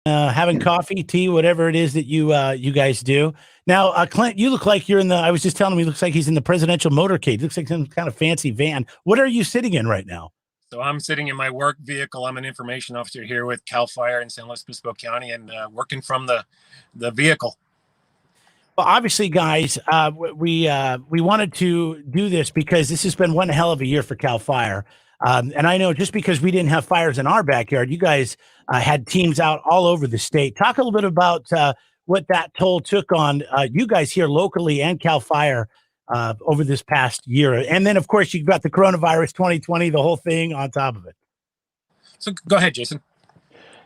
having coffee, tea, whatever it is that you guys do. Now, Clint, you look like you're in the. I was just telling him he looks like he's in the presidential motorcade. Looks like some kind of fancy van. What are you sitting in right now? So I'm sitting in my work vehicle. I'm an information officer here with CAL FIRE in San Luis Obispo County, and working from the vehicle. Well, obviously, guys, we wanted to do this because this has been one hell of a year for CAL FIRE. And I know just because we didn't have fires in our backyard, you guys had teams out all over the state. Talk a little bit about what that toll took on you guys here locally and CAL FIRE over this past year. And then, of course, you've got the coronavirus 2020, the whole thing on top of it. So go ahead, Jason.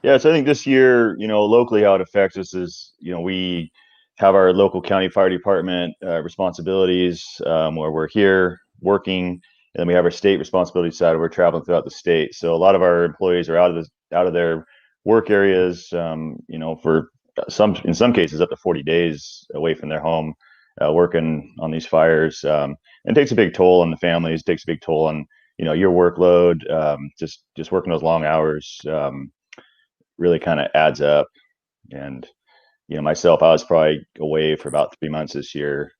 Yeah, so I think this year, locally how it affects us is, we have our local county fire department responsibilities where we're here working, and then we have our state responsibility side where we're traveling throughout the state. So a lot of our employees are out of their work areas, for in some cases up to 40 days away from their home, working on these fires. And it takes a big toll on the families, it takes a big toll on, your workload. Just working those long hours really kind of adds up. And myself, I was probably away for about 3 months this year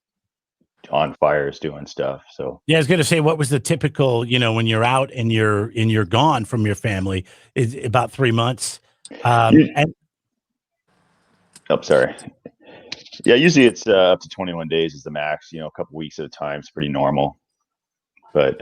on fires doing stuff. So yeah, I was going to say, what was the typical, when you're out and you're gone from your family, is about 3 months. Sorry. Yeah, usually it's up to 21 days is the max. A couple weeks at a time is pretty normal. But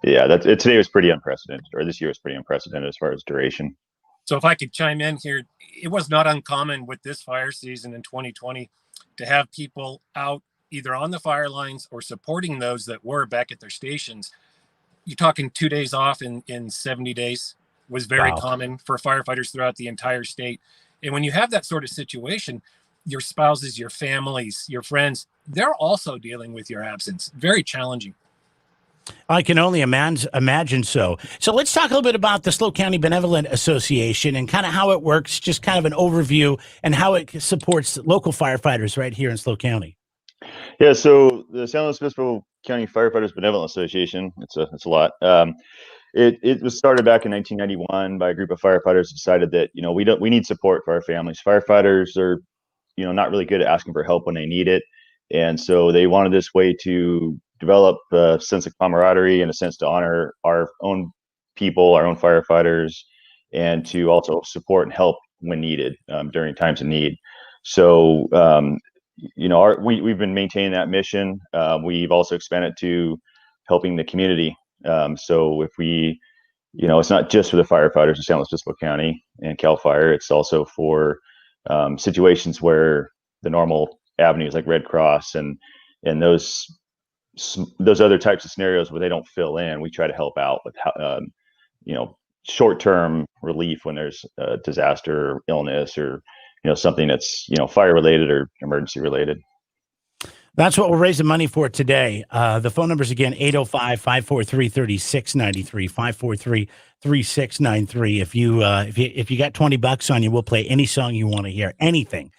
today was pretty unprecedented, or this year was pretty unprecedented as far as duration. So if I could chime in here, it was not uncommon with this fire season in 2020 to have people out either on the fire lines or supporting those that were back at their stations. You're talking 2 days off in 70 days was very common for firefighters throughout the entire state. And when you have that sort of situation, your spouses, your families, your friends, they're also dealing with your absence. Very challenging. I can only imagine so. So let's talk a little bit about the SLO County Benevolent Association and kind of how it works, just kind of an overview and how it supports local firefighters right here in SLO County. Yeah, so the San Luis Obispo County Firefighters Benevolent Association, it's a lot. It was started back in 1991 by a group of firefighters who decided that, we need support for our families. Firefighters are, not really good at asking for help when they need it. And so they wanted this way to develop a sense of camaraderie and a sense to honor our own people, our own firefighters, and to also support and help when needed during times of need. So, we've been maintaining that mission. We've also expanded to helping the community. So if we, it's not just for the firefighters in San Luis Obispo County and CAL FIRE, it's also for situations where the normal avenues like Red Cross and those other types of scenarios where they don't fill in, we try to help out with, short-term relief when there's a disaster or illness or, something that's, fire related or emergency related. That's what we're raising money for today. The phone number is again 805-543-3693, 543-3693. If you got $20 on you, we'll play any song you want to hear. Anything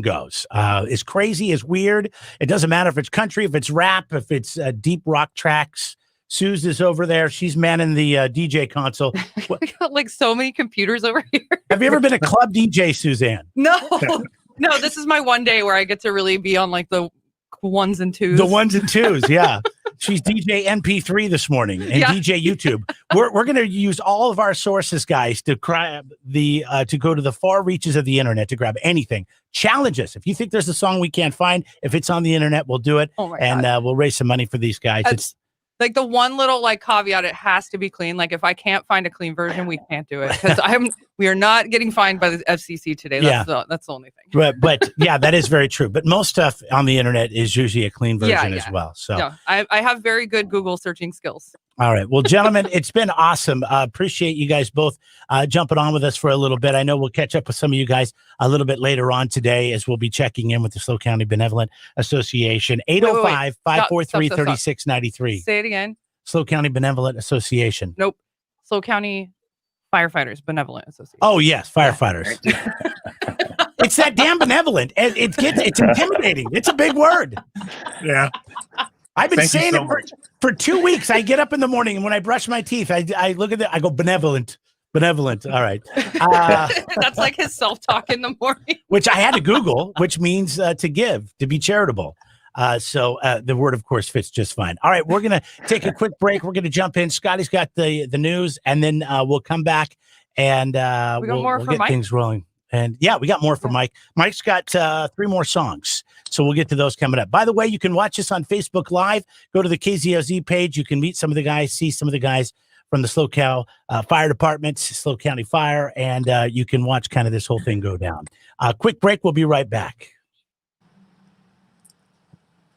goes. It's crazy, it's weird. It doesn't matter if it's country, if it's rap, if it's deep rock tracks. Suze is over there. She's manning the DJ console. We got like so many computers over here. Have you ever been a club DJ, Suzanne? No. This is my one day where I get to really be on like the ones and twos. The ones and twos, yeah. She's DJ MP3 this morning and DJ YouTube. We're going to use all of our sources, guys, to grab to go to the far reaches of the internet to grab anything. Challenge us. If you think there's a song we can't find, if it's on the internet, we'll do it. Oh my God. God. We'll raise some money for these guys. It's like the one little caveat, it has to be clean. Like if I can't find a clean version, we can't do it because we are not getting fined by the FCC today. That's the only thing. But yeah, that is very true. But most stuff on the internet is usually a clean version as well. So I have very good Google searching skills. All right. Well, gentlemen, it's been awesome. Appreciate you guys both jumping on with us for a little bit. I know we'll catch up with some of you guys a little bit later on today as we'll be checking in with the SLO County Benevolent Association. 805-543-3693. Say it again. SLO County Benevolent Association. Nope. SLO County Firefighters Benevolent Association. Oh, yes. Firefighters. It's that damn benevolent. It's intimidating. It's a big word. Yeah. I've been saying it for 2 weeks. I get up in the morning and when I brush my teeth, I look at it. I go benevolent. Benevolent. All right. That's like his self-talk in the morning. Which I had to Google, which means to give, to be charitable. So the word, of course, fits just fine. All right, we're going to take a quick break. We're going to jump in. Scotty's got the news, and then we'll come back and we'll get Mike? things rolling. And yeah, we got more for Mike. Mike's got 3 more songs. So we'll get to those coming up. By the way, you can watch us on Facebook Live. Go to the KZOZ page. You can meet some of the guys, see some of the guys from the SLO Cal Fire Department, SLO County Fire, and you can watch kind of this whole thing go down. Quick break. We'll be right back.